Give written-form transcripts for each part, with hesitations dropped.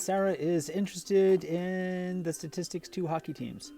Sarah is interested in the statistics 2 hockey teams.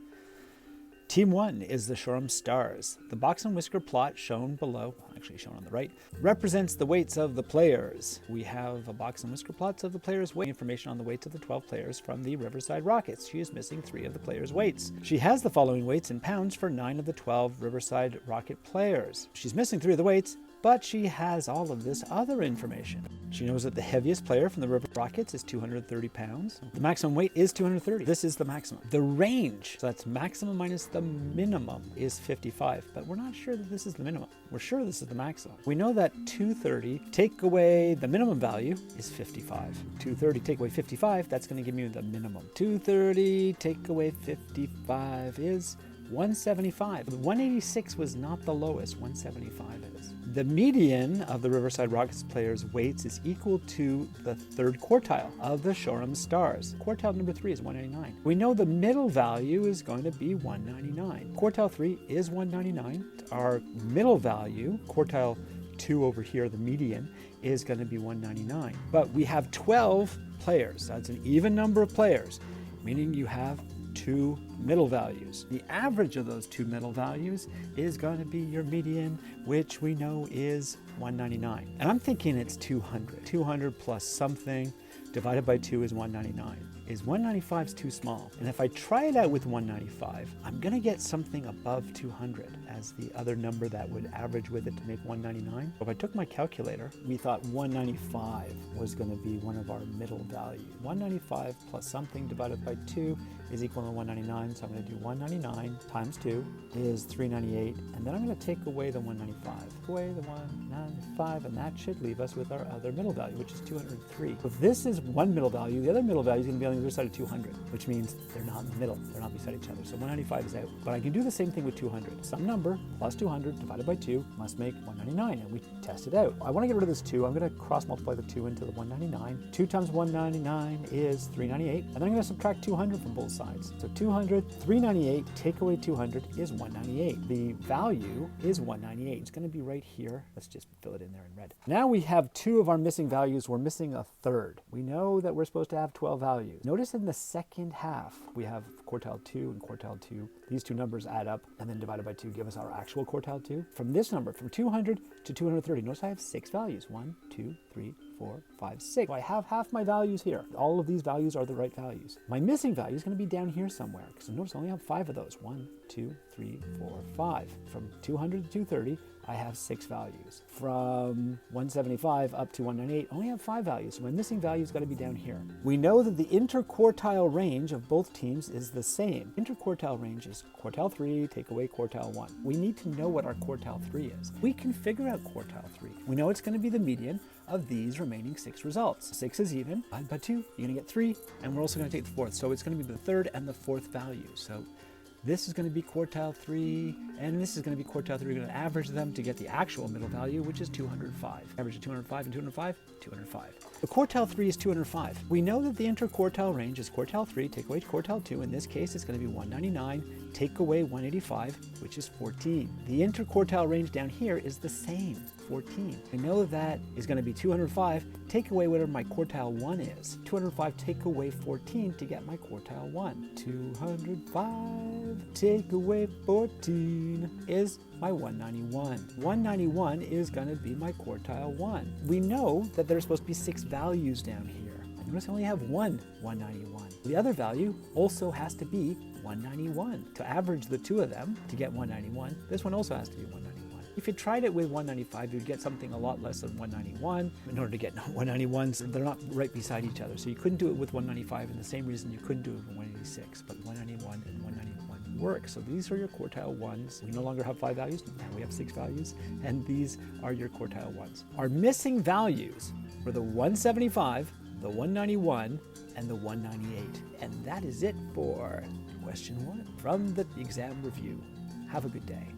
Team 1 is the Shoreham Stars. The box and whisker plot shown below, actually shown on the right, represents the weights of the players. We have a box and whisker plots of the players' weight, information on the weights of the 12 players from the Riverside Rockets. She is missing 3 of the players' weights. She has the following weights in pounds for 9 of the 12 Riverside Rocket players. She's missing 3 of the weights, but she has all of this other information. She knows that the heaviest player from the River Rockets is 230 pounds. The maximum weight is 230. This is the maximum. The range, so that's maximum minus the minimum, is 55, but we're not sure that this is the minimum. We're sure this is the maximum. We know that 230, take away the minimum value, is 55. 230, take away 55, that's going to give me the minimum. 230, take away 55 is 175. 186 was not the lowest, 175 is. The median of the Riverside Rockets players' weights is equal to the third quartile of the Shoreham Stars. Quartile number 3 is 199. We know the middle value is going to be 199. Quartile 3 is 199. Our middle value, quartile 2 over here, the median, is going to be 199. But we have 12 players. That's an even number of players, meaning you have 2 middle values. The average of those 2 middle values is going to be your median, which we know is 199. And I'm thinking it's 200. 200 plus something divided by 2 is 199. Is 195 too small? And if I try it out with 195, I'm going to get something above 200 as the other number that would average with it to make 199. If I took my calculator, we thought 195 was going to be one of our middle values. 195 plus something divided by 2 is equal to 199. So I'm going to do 199 times 2 is 398. And then I'm going to take away the 195. Take away the 195, and that should leave us with our other middle value, which is 203. If this is one middle value, the other middle value is going to be on the other side of 200, which means they're not in the middle. They're not beside each other. So 195 is out. But I can do the same thing with 200. Some number plus 200 divided by 2 must make 199, and we test it out. I want to get rid of this 2. I'm going to cross multiply the 2 into the 199. 2 times 199 is 398, and then I'm going to subtract 200 from both sides. So 200, 398, take away 200 is 198. The value is 198. It's going to be right here. Let's just fill it in there in red. Now we have 2 of our missing values. We're missing a third. We know that we're supposed to have 12 values. Notice in the second half, we have quartile 2 and quartile 2. These 2 numbers add up and then divided by 2 give us our actual quartile 2. From this number, from 200 to 230, notice I have 6 values. 1, 2, 3, 4, 5, 6. So I have half my values here. All of these values are the right values. My missing value is going to be down here somewhere, because notice I only have 5 of those. 1, 2, 3, 4, 5. From 200 to 230, I have 6 values. From 175 up to 198, I only have 5 values, so my missing value has got to be down here. We know that the interquartile range of both teams is the same. Interquartile range is quartile 3, take away quartile 1. We need to know what our quartile 3 is. We can figure out quartile 3. We know it's going to be the median of these remaining 6 results. 6 is even, divided by 2, you're going to get 3, and we're also going to take the 4th. So it's going to be the 3rd and the 4th value. So this is going to be quartile 3, and this is going to be quartile 3. We're going to average them to get the actual middle value, which is 205. Average of 205 and 205, 205. The quartile 3 is 205. We know that the interquartile range is quartile 3, take away quartile 2. In this case, it's going to be 199, take away 185, which is 14. The interquartile range down here is the same, 14. I know that is going to be 205, take away whatever my quartile 1 is. 205, take away 14 to get my quartile 1. 205, take away 14 is my 191. 191 is going to be my quartile 1. We know that there's supposed to be 6 values down here. I notice I only have one 191. The other value also has to be 191. To average the 2 of them to get 191, this one also has to be 191. If you tried it with 195, you'd get something a lot less than 191. In order to get 191s, they're not right beside each other. So you couldn't do it with 195, and the same reason you couldn't do it with 186. But 191 and 191 work. So these are your quartile 1s. We no longer have 5 values. Now we have 6 values. And these are your quartile 1s. Our missing values were the 175, the 191, and the 198. And that is it for question 1 from the exam review. Have a good day.